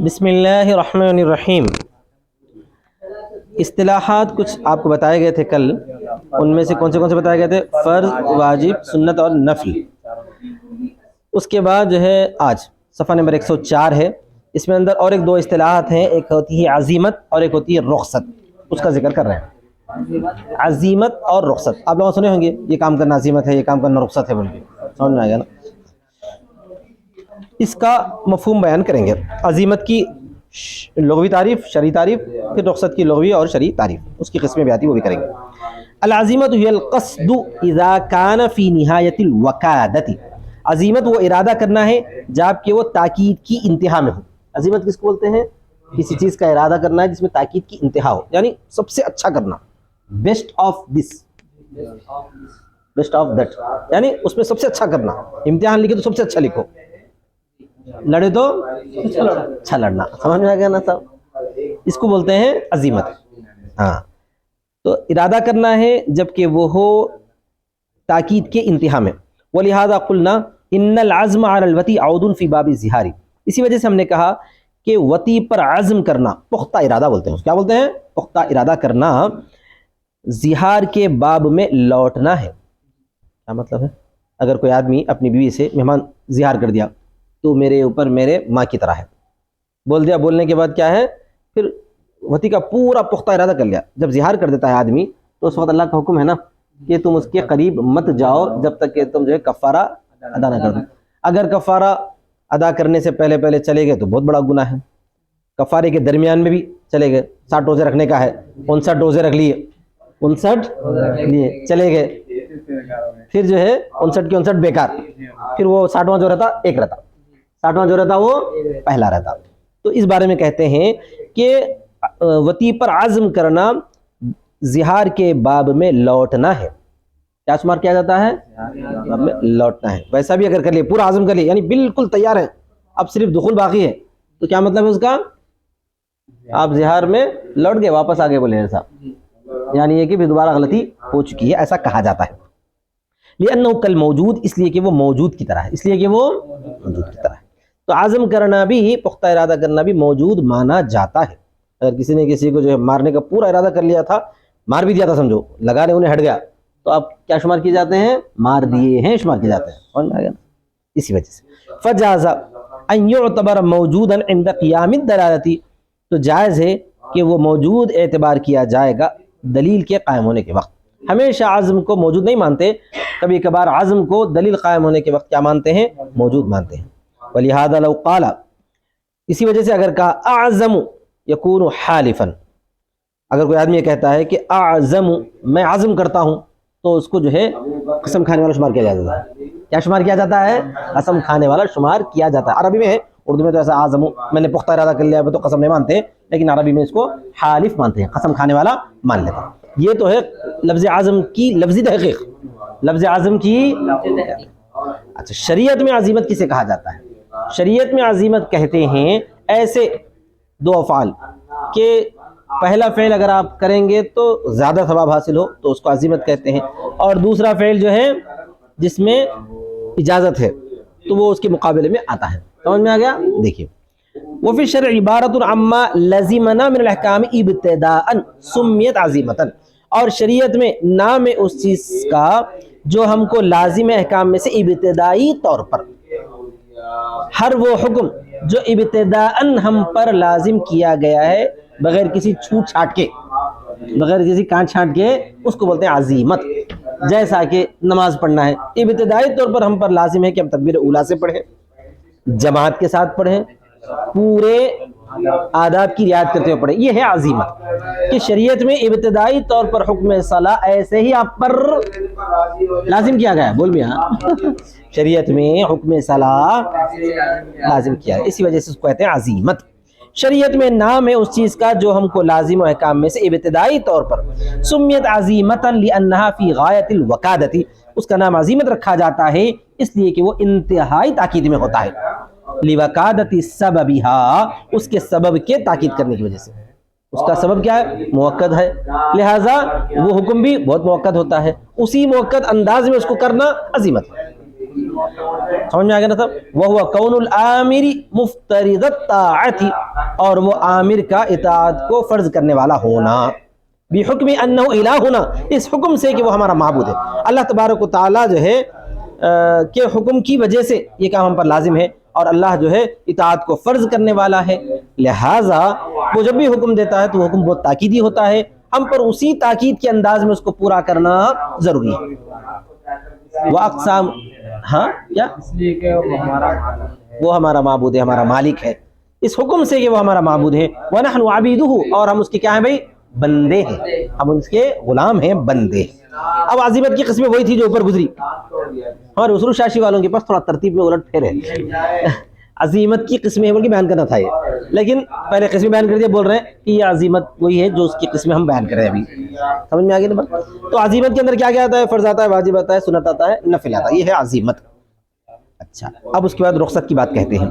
بسم اللہ الرحمن الرحیم۔ اصطلاحات کچھ آپ کو بتائے گئے تھے کل، ان میں سے کون سے بتائے گئے تھے؟ فرض، واجب، سنت اور نفل۔ اس کے بعد جو ہے آج صفحہ نمبر 104 ہے، اس میں اندر اور ایک دو اصطلاحات ہیں، ایک ہوتی ہے عزیمت اور ایک ہوتی ہے رخصت، اس کا ذکر کر رہے ہیں۔ عزیمت اور رخصت آپ لوگ سنے ہوں گے، یہ کام کرنا عزیمت ہے، یہ کام کرنا رخصت ہے، بول کے سمجھ میں آ گیا نا؟ اس کا مفہوم بیان کریں گے۔ عزیمت کی لغوی تعریف، شرعی تعریف، پھر رخصت کی لغوی اور شرعی تعریف، اس کی قسمیں بھی آتی وہ بھی کریں گے۔ العزیمت هي القصد اذا كان في نهاية الوکادة۔ عزیمت وہ ارادہ کرنا ہے جب کہ وہ تاکید کی انتہا میں ہو۔ عزیمت کس کو بولتے ہیں؟ کسی چیز کا ارادہ کرنا ہے جس میں تاکید کی انتہا ہو، یعنی سب سے اچھا کرنا، best of this, best of that, یعنی اس میں سب سے اچھا کرنا۔ امتحان لکھے تو سب سے اچھا لکھو، لڑے تو اچھا لڑنا، سمجھ میں آ گیا نا صاحب؟ اس کو بولتے ہیں عزیمت۔ ہاں، تو ارادہ کرنا ہے جبکہ وہ ہو تاکید کے انتہا میں۔ وَلِهَذَا قُلْنَا إِنَّ الْعَزْمَ عَلَى الْوَطِي عَوْدٌ فِي بَابِ الزِّهَارِ۔ اسی وجہ سے ہم نے کہا کہ وطی پر عزم کرنا، پختہ ارادہ بولتے ہیں، کیا بولتے ہیں؟ پختہ ارادہ کرنا زہار کے باب میں لوٹنا ہے۔ کیا مطلب ہے؟ اگر کوئی آدمی اپنی بیوی سے مہمان زہار کر دیا تو میرے اوپر میرے ماں کی طرح ہے، بول دیا، بولنے کے بعد کیا ہے؟ پھر وطی کا پورا پختہ ارادہ کر لیا۔ جب زہار کر دیتا ہے آدمی تو اس وقت اللہ کا حکم ہے نا کہ تم اس کے قریب مت جاؤ جب تک کہ تم جو ہے کفارہ ادا نہ کر دو۔ اگر کفارہ ادا کرنے سے پہلے چلے گئے تو بہت بڑا گناہ ہے۔ کفارے کے درمیان میں بھی چلے گئے، 60 روزے رکھنے کا ہے، 59 روزے رکھ لیے، 59 لیے چلے گئے، پھر جو ہے 59 کے 59 بیکار، پھر وہ 60واں جو رہتا ایک رہتا، 60واں جو رہتا وہ پہلا رہتا۔ تو اس بارے میں کہتے ہیں کہ وطی پر عزم کرنا زہار کے باب میں لوٹنا ہے۔ کیا شمار کیا جاتا ہے؟ باب میں لوٹنا ہے۔ ویسا بھی اگر کر لے، پورا عزم کر لے، یعنی بالکل تیار ہے، اب صرف دخول باقی ہے، تو کیا مطلب ہے اس کا؟ آپ زہار میں لوٹ گئے، واپس آگے بولے ایسا، یعنی یہ کہ بھی دوبارہ غلطی ہو چکی ہے، ایسا کہا جاتا ہے۔ لِأَنَّهُ كَالْمَوْجُودِ، اس لیے کہ وہ موجود کی طرح ہے، اس لیے کہ وہ موجود کی طرح ہے۔ تو عزم کرنا بھی، پختہ ارادہ کرنا بھی موجود مانا جاتا ہے۔ اگر کسی نے کسی کو جو ہے مارنے کا پورا ارادہ کر لیا تھا، مار بھی دیا تھا، سمجھو لگانے انہیں ہٹ گیا، تو آپ کیا شمار کیے جاتے ہیں؟ مار دیے ہیں شمار کیے جاتے ہیں، سمجھ میں آ گیا نا؟ اسی وجہ سے فجاز ان يعتبر موجودا عند قیام الدلالتی، تو جائز ہے کہ وہ موجود اعتبار کیا جائے گا دلیل کے قائم ہونے کے وقت۔ ہمیشہ عزم کو موجود نہیں مانتے، کبھی کبھار عزم کو دلیل قائم ہونے کے وقت کیا مانتے ہیں؟ موجود مانتے ہیں۔ وَلِهَذَا لَوْ قَالَ، اسی وجہ سے اگر کہا اعظم یکون حالفا، اگر کوئی آدمی یہ کہتا ہے کہ اعظم، میں عزم کرتا ہوں، تو اس کو جو ہے قسم کھانے والا شمار کیا جاتا ہے۔ کیا شمار کیا جاتا ہے؟ قسم کھانے والا شمار کیا جاتا ہے۔ عربی میں ہے، اردو میں تو ایسا اعظم، میں نے پختہ ارادہ کر لیا ہے تو قسم نہیں مانتے، لیکن عربی میں اس کو حالف مانتے ہیں، قسم کھانے والا مان لیتا۔ یہ تو ہے لفظ عزم کی لفظی تحقیق، لفظ عزم کی۔ اچھا، شریعت میں عزیمت کسے کہا جاتا ہے؟ شریعت میں عزیمت کہتے ہیں ایسے دو افعال کہ پہلا فعل اگر آپ کریں گے تو زیادہ ثواب حاصل ہو تو اس کو عزیمت کہتے ہیں، اور دوسرا فعل جو ہے جس میں اجازت ہے تو وہ اس کے مقابلے میں آتا ہے۔ سمجھ میں آ گیا؟ دیکھیے، وفی الشرع عبارت عما لزمنا من الاحکام ابتداء سمیت عزیمتا، اور شریعت میں نام ہے اس چیز کا جو ہم کو لازم احکام میں سے ابتدائی طور پر، ہر وہ حکم جو ابتداءً ہم پر لازم کیا گیا ہے بغیر کسی چھوٹ چھاٹ کے، بغیر کسی کانٹ چھانٹ کے، اس کو بولتے ہیں عزیمت۔ جیسا کہ نماز پڑھنا ہے، ابتدائی طور پر ہم پر لازم ہے کہ ہم تکبیر اولیٰ سے پڑھیں، جماعت کے ساتھ پڑھیں، پورے آداب کی رعایت کرتے ہوئے پڑھیں، یہ ہے عزیمت۔ کہ شریعت میں ابتدائی طور پر حکم صلاح ایسے ہی آپ پر لازم کیا گیا ہے، بول بھی ہاں شریعت میں حکم صلاح لازم کیا ہے، اسی وجہ سے اس کو کہتے ہیں عزیمت۔ شریعت میں نام ہے اس چیز کا جو ہم کو لازم و احکام میں سے ابتدائی طور پر سمیت عزیمتا لانہا فی غایت الوکادتی، اس کا نام عزیمت رکھا جاتا ہے اس لیے کہ وہ انتہائی تاکید میں ہوتا ہے، لوکادت سببہا، اس کے سبب کے تاکید کرنے کی وجہ سے، اس کا سبب کیا ہے؟ موقد ہے، لہٰذا وہ حکم بھی بہت موقد ہوتا ہے، اسی موقد انداز میں اس کو کرنا عزیمت ہے۔ سمجھ میں آ گیا نا صاحب؟ وَهُوَ قَوْنُ الْآمِرِ مُفْتَرِضَ الطَّاعَةِ، اور وہ عامر کا اطاعت کو فرض کرنے والا ہونا، بِحُکْمِ أَنَّهُ إِلَٰهُنَا، اس حکم سے کہ وہ ہمارا معبود ہے۔ اللہ تبارک و تعالیٰ جو ہے کے حکم کی وجہ سے یہ کام ہم پر لازم ہے، اور اللہ جو ہے اطاعت کو فرض کرنے والا ہے، لہٰذا وہ جب بھی حکم دیتا ہے تو وہ حکم بہت تاکیدی ہوتا ہے، ہم پر اسی تاکید کے انداز میں اس کو پورا کرنا ضروری ہے۔ وہ اقسام، ہاں کیا؟ اس لیے کہ وہ ہمارا معبود ہے، ہمارا مالک ہے، اس حکم سے کہ وہ ہمارا معبود ہے۔ وَنَحْنُ عَبِيدُهُ، اور ہم اس کے کیا ہیں بھائی؟ بندے ہیں، ہم اس کے غلام ہیں، بندے۔ اب عزیمت کی قسمیں وہی تھی جو اوپر گزری، اور اصول شاشی والوں کے پاس تھوڑا ترتیب میں الٹ پھیر ہے۔ عزیمت کی قسمیں بلکہ بیان کرنا تھا یہ، لیکن پہلے قسمیں بیان کر دیا، بول رہے ہیں کہ یہ عزیمت وہی ہے جو اس کی قسمیں ہم بیان کر رہے ہیں ابھی، سمجھ میں آ گئی نا بات؟ تو عزیمت کے اندر کیا کیا آتا ہے؟ فرض آتا ہے، واجب آتا ہے، سنت آتا ہے، نفل آتا ہے، یہ ہے عزیمت۔ اچھا، اب اس کے بعد رخصت کی بات کہتے ہیں۔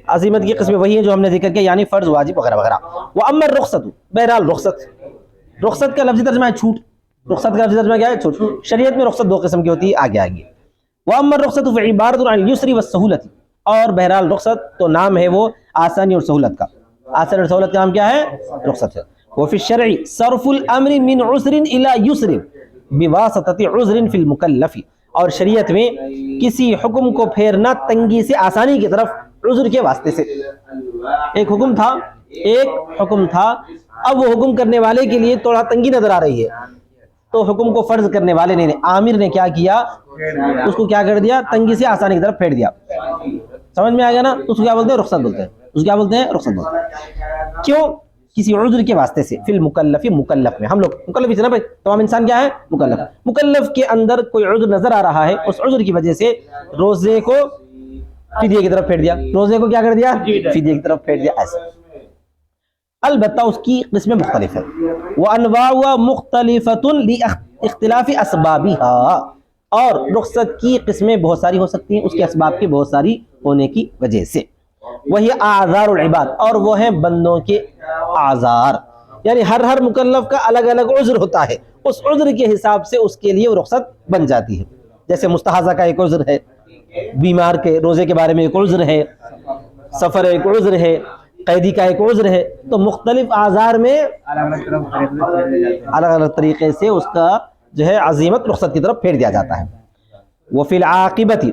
عزیمت کی قسمیں وہی ہیں جو ہم نے ذکر کیا، یعنی فرض، واجب وغیرہ وغیرہ۔ وَأَمَّا الرُّخْصَةُ، بہرحال رخصت کا لفظی ترجمہ ہے چھوٹ، رخصت کا لفظی ترجمہ کیا ہے؟ چھوٹ۔ شریعت میں رخصت دو قسم کی ہوتی ہے، آگے آگے۔ وَأَمَّا الرُّخْصَةُ فَعِبَارَةٌ عَنِ الْيُسْرِ وَالسَّهُولَةِ، اور بہرحال رخصت تو نام ہے وہ آسانی اور سہولت کا، آسانی اور سہولت کا نام کیا ہے؟ رخصت ہے۔ وَفِي الشَّرْعِ صَرْفُ الْأَمْرِ مِنْ عُسْرٍ إِلَى يُسْرٍ بِوَاسِطَةِ عُذْرٍ فِي الْمُكَلَّفِ، اور شریعت میں کسی حکم کو پھیرنا تنگی سے آسانی کی طرف عذر کے واسطے سے۔ ایک حکم تھا، اب وہ حکم کرنے والے کے لیے تھوڑا تنگی نظر آ رہی ہے، تو حکم کو فرض کرنے والے نے، عامر نے کیا کیا؟ اس کو کیا کر دیا؟ تنگی سے آسانی کی طرف پھیر دیا۔ سمجھ میں آ گیا نا؟ اس کو کیا بولتے ہیں؟ رخصت بولتے ہیں، اس کو کیا بولتے ہیں؟ رخصت بولتے ہیں۔ کیوں؟ کسی عذر کے واسطے سے۔ فی المکلف، مکلف میں، ہم لوگ مکلف ہی سے نا بھائی، تمام انسان کیا ہے؟ مکلف۔ مکلف کے اندر کوئی عذر نظر آ رہا ہے، اس عذر کی وجہ سے روزے کو فدیے کی طرف پھیر دیا، روزے کو کیا کر دیا؟ فدیے کی طرف پھیر دیا، ایسا۔ البتہ اس کی قسمیں مختلف ہیں، وَأَنْوَاعُهَا مُخْتَلِفَةٌ لِاخْتِلَافِ أَسْبَابِهَا، اور رخصت کی قسمیں بہت ساری ہو سکتی ہیں اس کے اسباب کی بہت ساری ہونے کی وجہ سے۔ وہی اعذار العباد، اور وہ ہیں بندوں کے اعذار، یعنی ہر مکلف کا الگ الگ عذر ہوتا ہے، اس عذر کے حساب سے اس کے لیے وہ رخصت بن جاتی ہے۔ جیسے مستحاضہ کا ایک عذر ہے، بیمار کے روزے کے بارے میں ایک عذر ہے، سفر ایک عذر ہے، قیدی کا ایک عذر ہے، تو مختلف اعذار میں الگ الگ طریقے سے اس کا جو ہے عزیمت رخصت کی طرف پھیر دیا جاتا ہے۔ وفی العاقبۃ،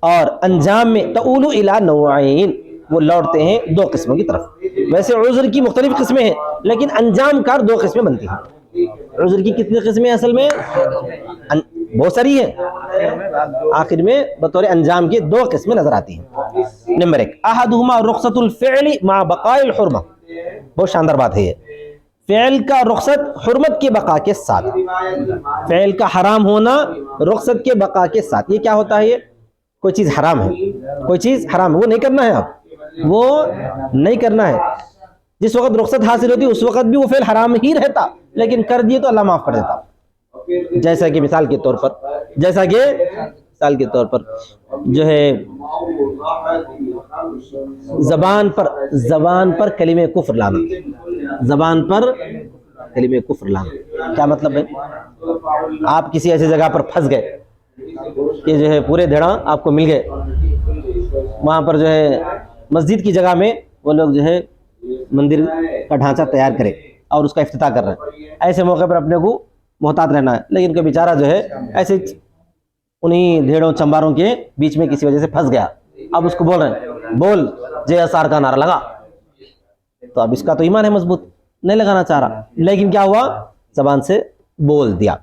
اور انجام میں، تؤول الی نوعین، وہ لوٹتے ہیں دو قسموں کی طرف۔ ویسے عذر کی مختلف قسمیں ہیں، لیکن انجام کار دو قسمیں بنتی ہیں۔ عذر کی کتنی قسمیں اصل میں؟ بہت ساری ہیں، آخر میں بطور انجام کے دو قسمیں نظر آتی ہیں۔ نمبر 1، احدہما رخصت الفعل مع بقاء الحرمہ، بہت شاندار بات ہے یہ، فعل کا رخصت حرمت کے بقا کے ساتھ، فعل کا حرام ہونا رخصت کے بقا کے ساتھ۔ یہ کیا ہوتا ہے؟ یہ کوئی چیز حرام ہے، کوئی چیز حرام ہے، وہ نہیں کرنا ہے، آپ وہ نہیں کرنا ہے، جس وقت رخصت حاصل ہوتی اس وقت بھی وہ فعل حرام ہی رہتا، لیکن کر دیے تو اللہ معاف کر دیتا۔ جیسا کہ مثال کے طور پر جو ہے زبان پر کلمہ کفر لانا، زبان پر کلمہ کفر لانا کیا مطلب ہے؟ آپ کسی ایسی جگہ پر پھنس گئے کہ جو ہے پورے دھڑا آپ کو مل گئے، وہاں پر جو ہے مسجد کی جگہ میں وہ لوگ جو ہے مندر کا ڈھانچہ تیار کرے اور اس کا افتتاح کر رہے ہیں، ایسے موقع پر اپنے کو محتاط رہنا ہے، لیکن کوئی بیچارہ جو ہے ایسے انہی دھیڑوں چمباروں کے بیچ میں کسی وجہ سے پھنس گیا، اب اس کو بول رہے ہیں بول جے ایس آر کا نعرہ لگا، تو اب اس کا تو ایمان ہے مضبوط، نہیں لگانا چاہ رہا، لیکن کیا ہوا؟ زبان سے بول دیا،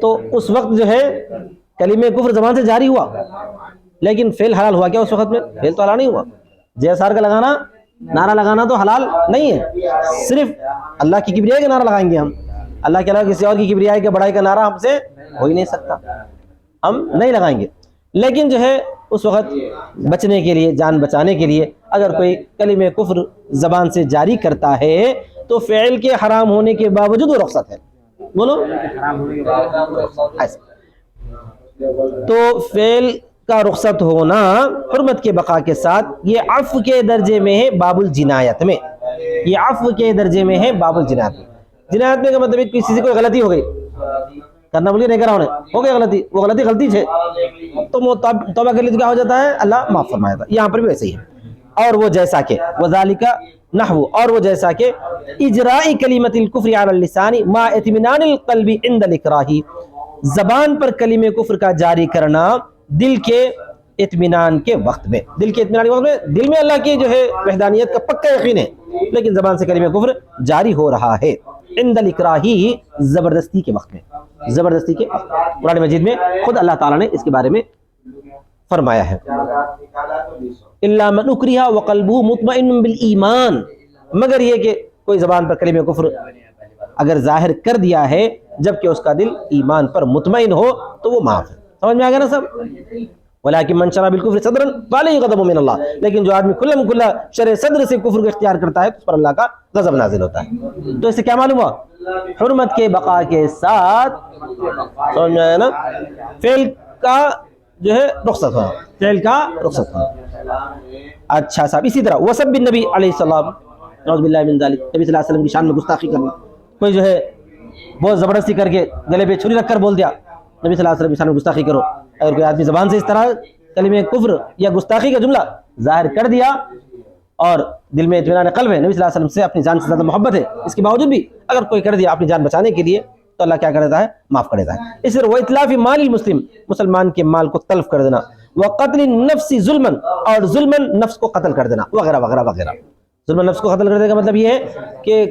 تو اس وقت جو ہے کلمہ کفر زبان سے جاری ہوا، لیکن فعل حلال ہوا کیا اس وقت میں؟ فعل تو حلال نہیں ہوا، جے ایس آر کا لگانا، نعرہ لگانا تو حلال نہیں ہے، صرف اللہ کی کبریائی کا نعرہ لگائیں گے ہم، اللہ کے علاوہ کسی اور کی کبریائی کا بڑائی کا نعرہ ہم سے ہو ہی نہیں سکتا، ہم نہیں لگائیں گے، لیکن جو ہے اس وقت بچنے کے لیے، جان بچانے کے لیے اگر کوئی کلمہ کفر زبان سے جاری کرتا ہے تو فعل کے حرام ہونے کے باوجود وہ رخصت ہے، بولو تو فعل کا رخصت ہونا حرمت کے بقا کے ساتھ، یہ عفو کے درجے میں ہے باب الجنایت میں، یہ عفو کے درجے میں ہے باب الجنایت میں۔ جنایت میں کا مطلب کسی سے کوئی غلطی ہو گئی، کرنا بولیے نہیں کرا انہیں ہو گیا غلطی, وہ غلطی ہے تو وہ توبہ کر لی تو کیا ہو جاتا ہے, اللہ معاف فرمایا تھا. یہاں پر بھی ویسے ہی ہے. اور وہ جیسا کہ وذالک نحو, اور وہ جیسا کہ اجراء کلمۃ الکفر علی اللسان مع اطمینان القلب عند الاکراہ, زبان پر کلمہ کفر کا جاری کرنا دل کے اطمینان کے وقت میں, دل کے اطمینان کے وقت میں دل میں اللہ کی جو ہے وحدانیت کا پکا یقین ہے, لیکن زبان سے کلمہ کفر جاری ہو رہا ہے. عند الاکراہ, زبردستی کے وقت میں, زبردستی کے. قرآن مجید میں خود اللہ تعالیٰ نے اس کے بارے میں فرمایا ہے الا من اکرہ وقلبہ مطمئن بالایمان, مگر یہ کہ کوئی زبان پر کلمہ کفر اگر ظاہر کر دیا ہے جبکہ اس کا دل ایمان پر مطمئن ہو تو وہ معاف ہے. سمجھ میں آ گیا نا سب؟ ولکن من شرع بالکفر صدرا فعلیہ غضب من اللہ, لیکن جو آدمی کھلم کھلا شرع صدر سے کفر کو اختیار کرتا ہے تو اس پر اللہ کا غضب نازل ہوتا ہے. تو اس سے کیا معلوم ہوا؟ حرمت کے بقا کے ساتھ سمجھ میں آیا نا, فعل کا جو ہے رخصت ہونا, فعل کا رخصت ہونا. اچھا صاحب, اسی طرح وسب النبی علیہ السلام نعوذ باللہ من ذلک, نبی صلی اللہ علیہ وسلم کی شان میں گستاخی کرنا, کوئی جو ہے بہت زبردستی کر کے گلے پہ چھری رکھ کر بول دیا نبی صلی اللہ علیہ وسلم کی شان میں گستاخی کرو. اگر کوئی آدمی زبان سے اس طرح کلمہ کفر یا گستاخی کا جملہ ظاہر کر دیا اور دل میں اطمینان قلب ہے, نبی صلی اللہ علیہ وسلم سے اپنی جان سے زیادہ محبت ہے, اس کے باوجود بھی اگر کوئی کر دیا اپنی جان بچانے کے لیے تو اللہ کیا کر دیتا ہے؟ معاف کر دیتا ہے. اس طرح وہ اطلاف مال المسلم, مسلمان کے مال کو تلف کر دینا, وقتل النفس ظلما, اور ظلما نفس کو قتل کر دینا, وغیرہ وغیرہ وغیرہ. ظلما نفس کو قتل کر دینے کا مطلب یہ ہے کہ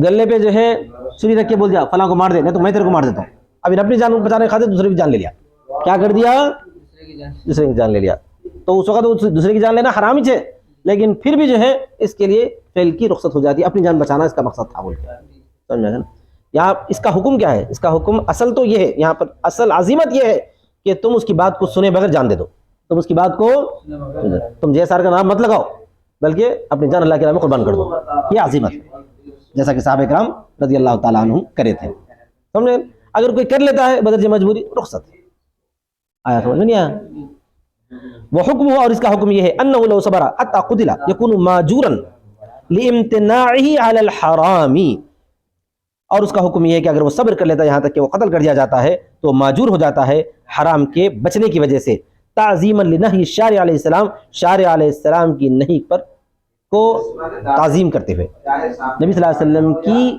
گلے پہ جو ہے چھری رکھ کے بول دیا فلاں کو مار دے, نہیں تو میں تیرے کو مار دیتا ہوں. ابھی اپنی جان بچانے کے خاطر دوسرے کی جان لے لیا, کیا کر دیا؟ دوسرے کی جان لے لیا. تو اس وقت دوسرے کی جان لینا حرام ہی ہے, لیکن پھر بھی جو ہے اس کے لیے فعل کی رخصت ہو جاتی ہے, اپنی جان بچانا اس کا مقصد تھا بول کے. سمجھ میں نا؟ یہاں اس کا حکم کیا ہے؟ اس کا حکم اصل تو یہ ہے, یہاں پر اصل عظیمت یہ ہے کہ تم اس کی بات کو سنے بغیر جان دے دو, تم اس کی بات کو, تم جیسار کا نام مت لگاؤ بلکہ اپنی جان اللہ کے نام میں قربان کر دو. یہ عظیمت ہے, جیسا کہ صحابہ کرام رضی اللہ تعالیٰ عنہ کرے تھے. سمجھے؟ اگر کوئی کر لیتا ہے بدرجہ مجبوری, رخصت ہے. آیا سمجھ میں نہیں آیا؟ وہ حکم ہو, اور اس کا حکم یہ ہے انہ لو صبر حتی قتل یکون ماجورا لامتناعہ علی الحرام, اور اس کا حکم یہ ہے کہ اگر وہ صبر کر لیتا ہے یہاں تک کہ وہ قتل کر دیا جاتا ہے تو ماجور ہو جاتا ہے حرام کے بچنے کی وجہ سے, تعظیما لنہی الشارع علیہ السلام, شارع علیہ السلام کی نہی پر کو تعظیم کرتے ہوئے, نبی صلی اللہ علیہ وسلم کی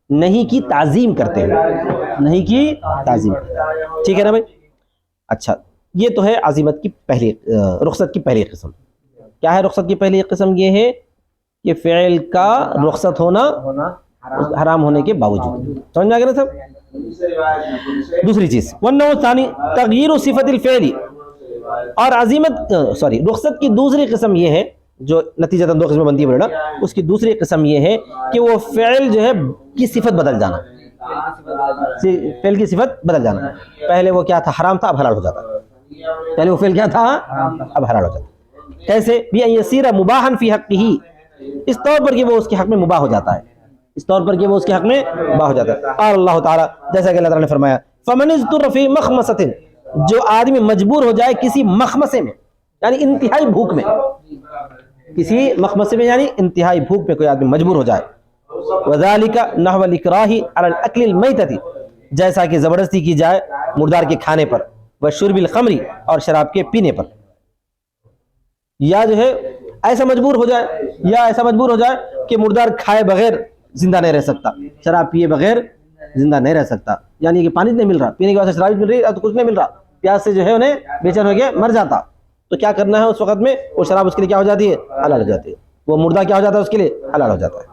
نہیں کی تعظیم کرتے ہوئے, نہیں کی تعظیم. ٹھیک ہے نا بھائی؟ اچھا, یہ تو ہے عظیمت کی پہلی رخصت کی پہلی قسم. کیا ہے رخصت کی پہلی قسم؟ یہ ہے کہ فعل کا رخصت ہونا حرام ہونے کے باوجود. سمجھ میں آ گیا نا سب؟ دوسری چیز والنوع الثانی تغییر صفت الفعل, اور عظیمت رخصت کی دوسری قسم یہ ہے, جو نتیجہ دو قسمیں بنتی ہے بولنا, اس کی دوسری قسم یہ ہے کہ وہ فعل جو ہے کی صفت بدل جانا, فعل کی صفت بدل جانا. پہلے وہ کیا تھا؟ حرام تھا, اب حلال ہو جاتا. پہلے وہ فعل کیا تھا؟ اب حلال ہو جاتا. کیسے؟ بأن يصير مباحا في حقه, اس طور پر کہ وہ اس کے حق میں مباح ہو جاتا ہے, اس طور پر کہ وہ اس کے حق میں مباح ہو جاتا ہے. اور اللہ تعالیٰ, جیسا کہ اللہ تعالیٰ نے فرمایا فمن اضطر في مخمصة, جو آدمی مجبور ہو جائے کسی مخمصے میں, یعنی انتہائی بھوک میں, کسی مخمصے میں یعنی انتہائی بھوک میں کوئی آدمی مجبور ہو جائے. وذالک نحو الاکراہ علی الاکل المیتۃ, جیسا کہ زبردستی کی جائے مردار کے کھانے پر, وشرب الخمر, اور شراب کے پینے پر. یا جو ہے ایسا مجبور ہو جائے, یا ایسا مجبور ہو جائے کہ مردار کھائے بغیر زندہ نہیں رہ سکتا, شراب پیے بغیر زندہ نہیں رہ سکتا, یعنی کہ پانی نہیں مل رہا, پینے کے واسطے شراب مل رہی ہے تو کچھ نہیں مل رہا, پیاس سے جو ہے انہیں بے چین ہو گیا, مر جاتا. تو کیا کرنا ہے اس وقت میں؟ وہ شراب اس کے لیے کیا ہو جاتی ہے؟ حلال ہو جاتی ہے. وہ مردہ کیا ہو جاتا ہے اس کے لیے؟ حلال ہو جاتا ہے.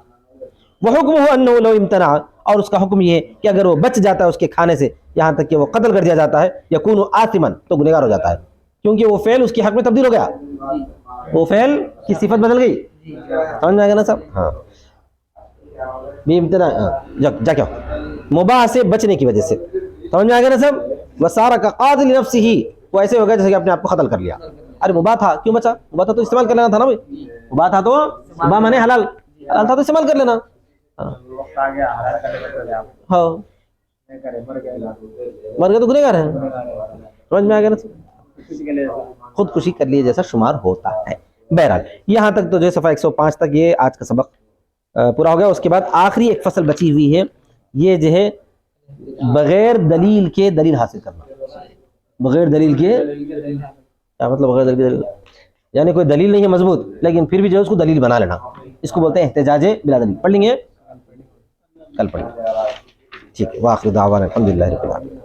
وحکمہ انہ لو امتنع, اور اس کا حکم یہ ہے کہ اگر وہ بچ جاتا ہے اس کے کھانے سے یہاں تک کہ وہ قتل کر دیا جاتا ہے, یکون آثما, تو گنہگار ہو جاتا ہے, کیونکہ وہ فعل اس کے حق میں تبدیل ہو گیا, وہ فعل کی صفت بدل گئی. سمجھ میں آ گیا نا سب؟ ہاں, بھی امتناع جا کیا مباح سے بچنے کی وجہ سے. سمجھ میں آ گیا نا سب؟ وصار کقاتل نفسہ, وہ ایسے ہو گیا جیسے کہ اپنے آپ کو قتل کر لیا. ارے مباح تھا, کیوں بچا؟ مباح تھا تو استعمال کر لینا تھا نا بھائی, مباح تھا تو مباح مانے حلال, حلال تھا تو استعمال کر لینا. ہاں, مر گئے تو گنہگار ہیں. سمجھ میں آ گیا نا, خودکشی کر لیے جیسا شمار ہوتا ہے. بہرحال یہاں تک تو جو ہے صفحہ 105 تک یہ آج کا سبق پورا ہو گیا. اس کے بعد آخری ایک فصل بچی ہوئی ہے, یہ جو ہے بغیر دلیل کے دلیل حاصل کرنا. بغیر دلیل کے کیا مطلب؟ بغیر دلیل کے دلیل یعنی کوئی دلیل نہیں ہے مضبوط لیکن پھر بھی جو ہے اس کو دلیل بنا لینا, اس کو بولتے ہیں احتجاج بلا دلیل. پڑھ لیں گے, کل پڑھیں گے. ٹھیک ہے. وآخر دعوانا الحمدللہ رب العالمین.